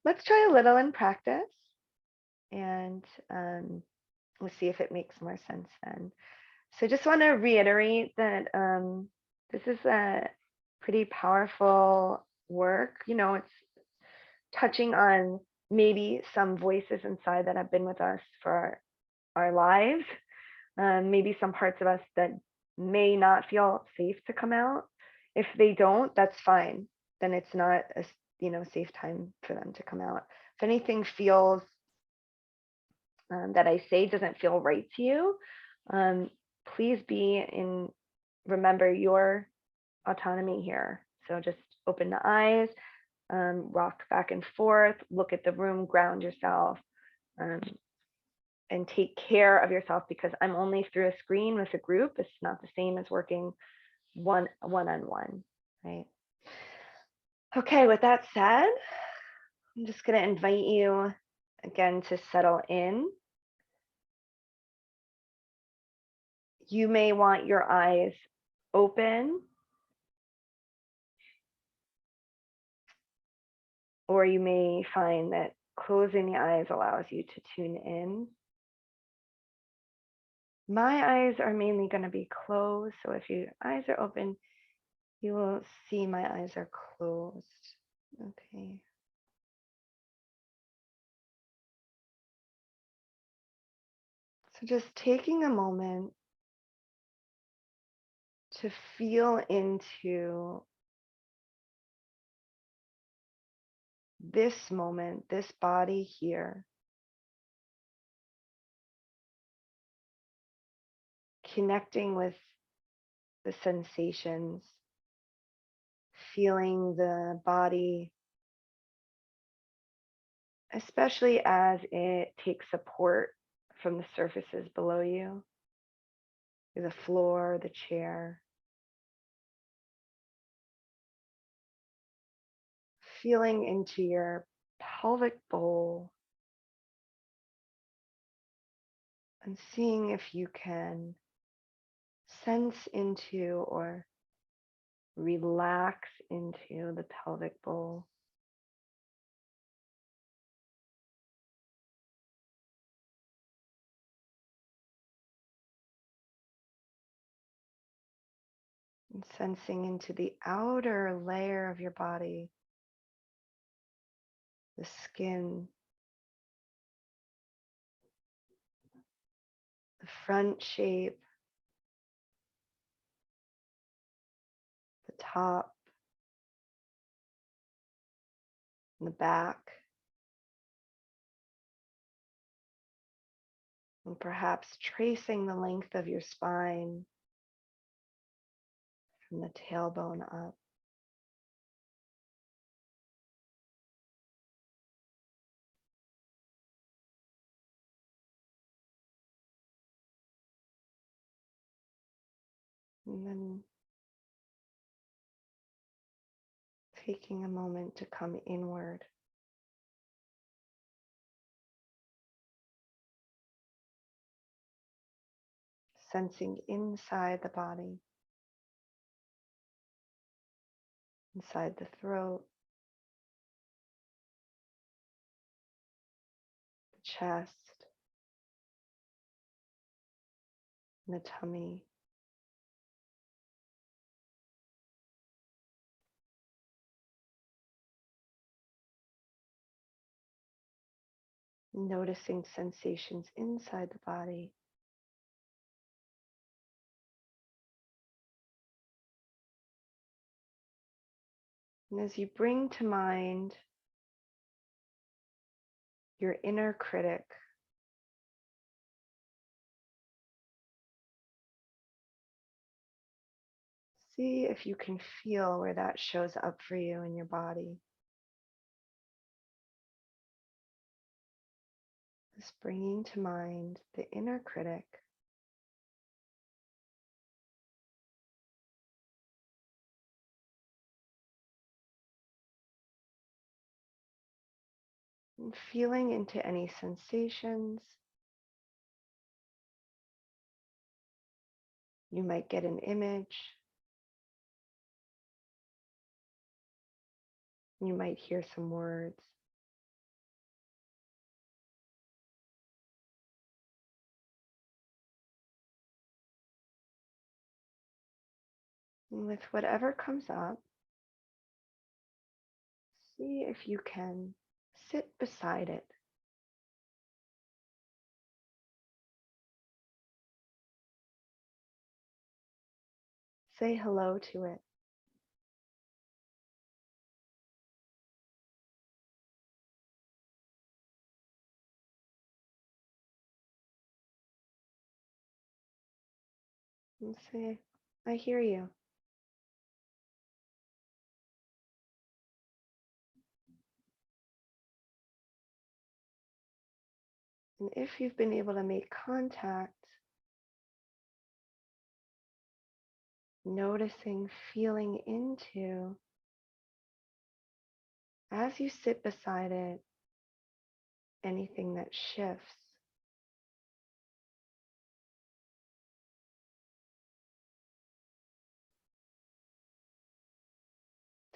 let's try a little in practice, and we'll see if it makes more sense then. So I just want to reiterate that this is a pretty powerful work. It's touching on maybe some voices inside that have been with us for our lives, maybe some parts of us that may not feel safe to come out. If they don't, that's fine. Then it's not a safe time for them to come out. If anything feels that I say doesn't feel right to you, please remember your autonomy here. So just open the eyes, rock back and forth, look at the room, ground yourself, um, and take care of yourself, because I'm only through a screen with a group. It's not the same as working one on one, right? Okay, with that said, I'm just going to invite you again to settle in. You may want your eyes open, or you may find that closing the eyes allows you to tune in. My eyes are mainly going to be closed, so if your eyes are open, you will see my eyes are closed. Okay. So just taking a moment to feel into this moment, this body here, connecting with the sensations, feeling the body, especially as it takes support from the surfaces below you, the floor, the chair. Feeling into your pelvic bowl and seeing if you can sense into or relax into the pelvic bowl. And sensing into the outer layer of your body, the skin, the front shape, the top, and the back, and perhaps tracing the length of your spine from the tailbone up. And then taking a moment to come inward, sensing inside the body, inside the throat, the chest, and the tummy. Noticing sensations inside the body. And as you bring to mind your inner critic, see if you can feel where that shows up for you in your body. Just bringing to mind the inner critic. And feeling into any sensations. You might get an image. You might hear some words. And with whatever comes up, see if you can sit beside it. Say hello to it. And say, I hear you. And if you've been able to make contact, noticing, feeling into, as you sit beside it, anything that shifts.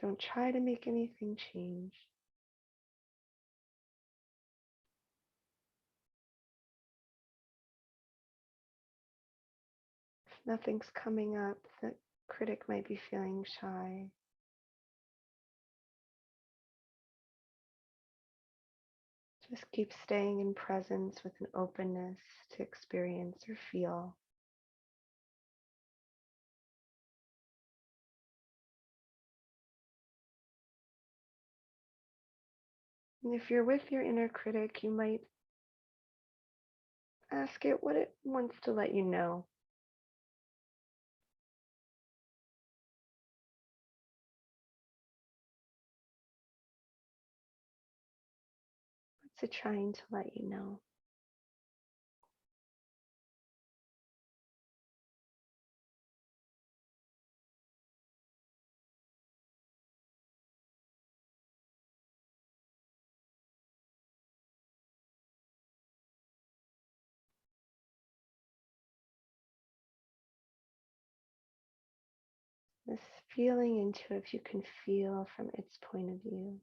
Don't try to make anything change. If nothing's coming up, the critic might be feeling shy. Just keep staying in presence with an openness to experience or feel. And if you're with your inner critic, you might ask it what it wants to let you know. What's it trying to let you know? This feeling into if you can feel from its point of view.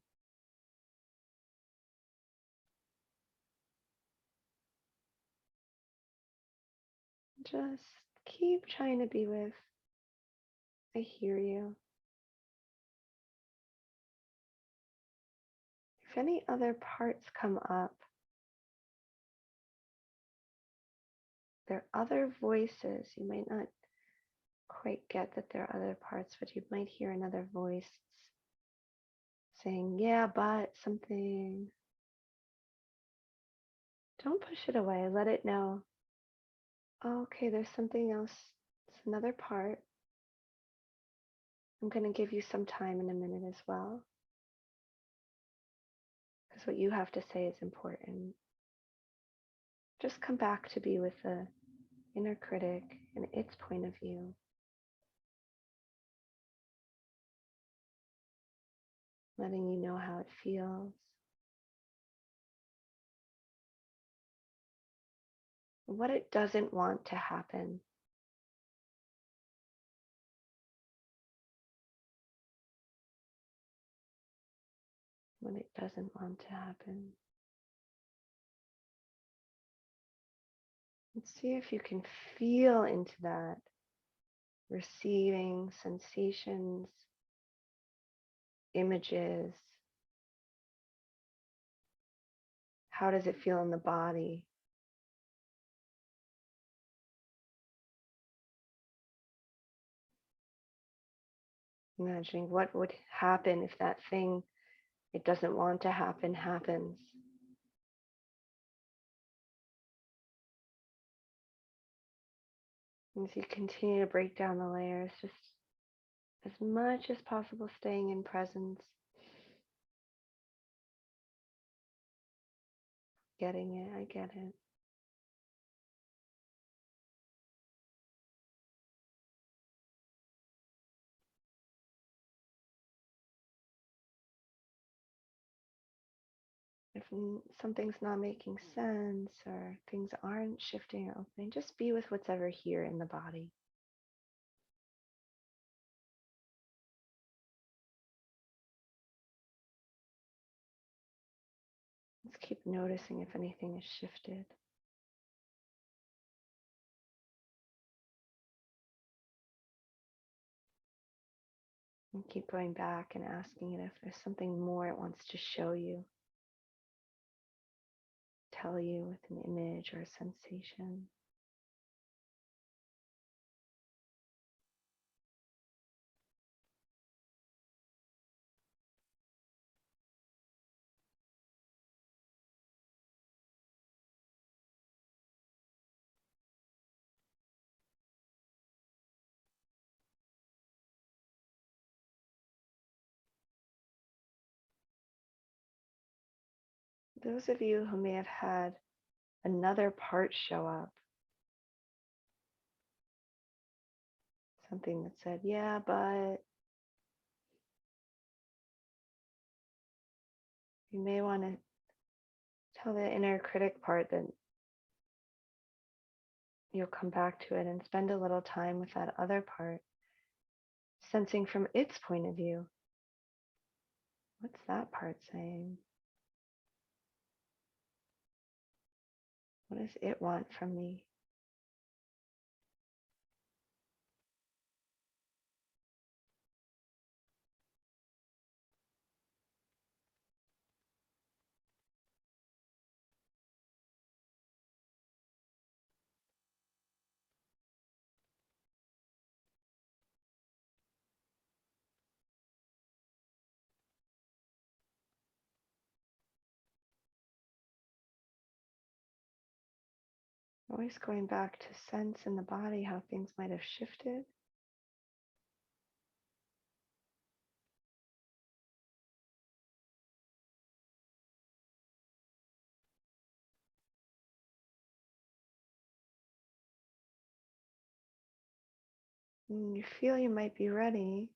Just keep trying to be with, I hear you. If any other parts come up, there are other voices. You might not quite get that there are other parts, but you might hear another voice saying, yeah, but something. Don't push it away. Let it know. Oh, okay, there's something else. It's another part. I'm going to give you some time in a minute as well. Because what you have to say is important. Just come back to be with the inner critic and its point of view. Letting you know how it feels. What it doesn't want to happen. What it doesn't want to happen. And see if you can feel into that, receiving sensations, images. How does it feel in the body? Imagining what would happen if that thing it doesn't want to happen happens. As you continue to break down the layers, just as much as possible staying in presence, getting it, I get it. If something's not making sense or things aren't shifting or opening, just be with what's ever here in the body. Let's keep noticing if anything is shifted. And keep going back and asking it if there's something more it wants to show you, tell you with an image or a sensation. Those of you who may have had another part show up, something that said, yeah, but you may want to tell the inner critic part that you'll come back to it and spend a little time with that other part, sensing from its point of view. What's that part saying? What does it want from me? Always going back to sense in the body how things might have shifted. And you feel you might be ready.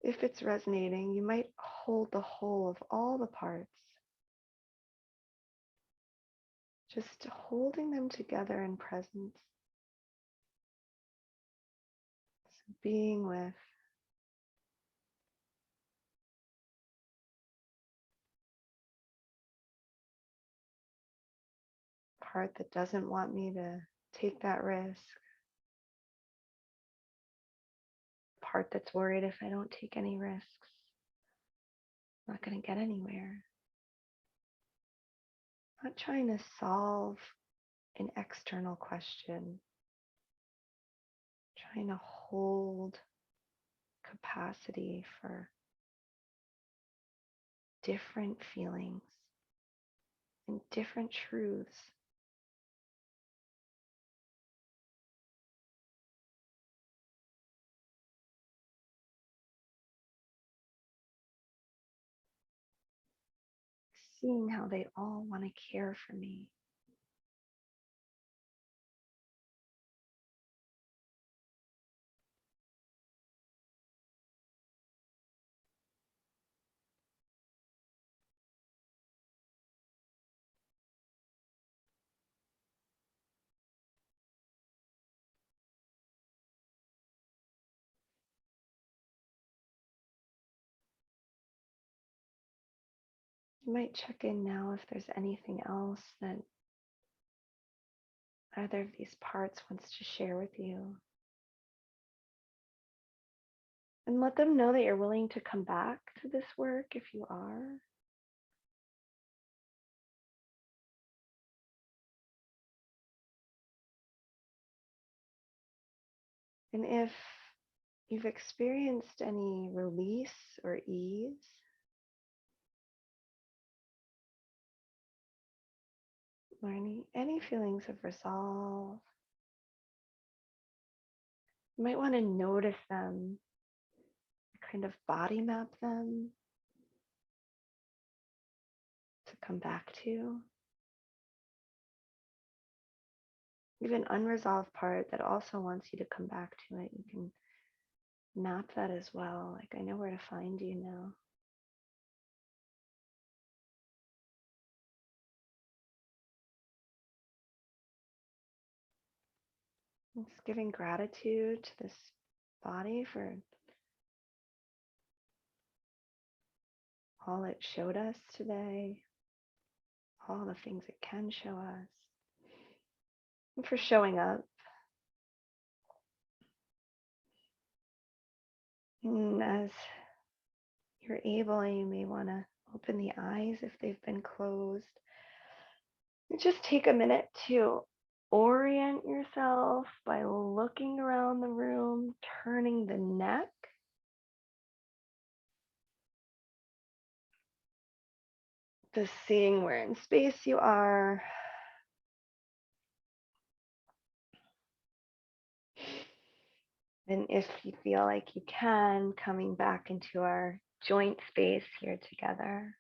If it's resonating, you might hold the whole of all the parts, just holding them together in presence. So being with part that doesn't want me to take that risk, part that's worried if I don't take any risks, I'm not going to get anywhere. Not trying to solve an external question, trying to hold capacity for different feelings and different truths. Seeing how they all want to care for me. You might check in now if there's anything else that either of these parts wants to share with you. And let them know that you're willing to come back to this work if you are. And if you've experienced any release or ease, or any feelings of resolve, you might want to notice them, kind of body map them to come back to. Even unresolved part that also wants you to come back to it, you can map that as well. Like, I know where to find you now. Just giving gratitude to this body for all it showed us today, all the things it can show us, and for showing up. And as you're able, you may want to open the eyes if they've been closed. And just take a minute to orient yourself by looking around the room, turning the neck. Just seeing where in space you are. And if you feel like you can, coming back into our joint space here together.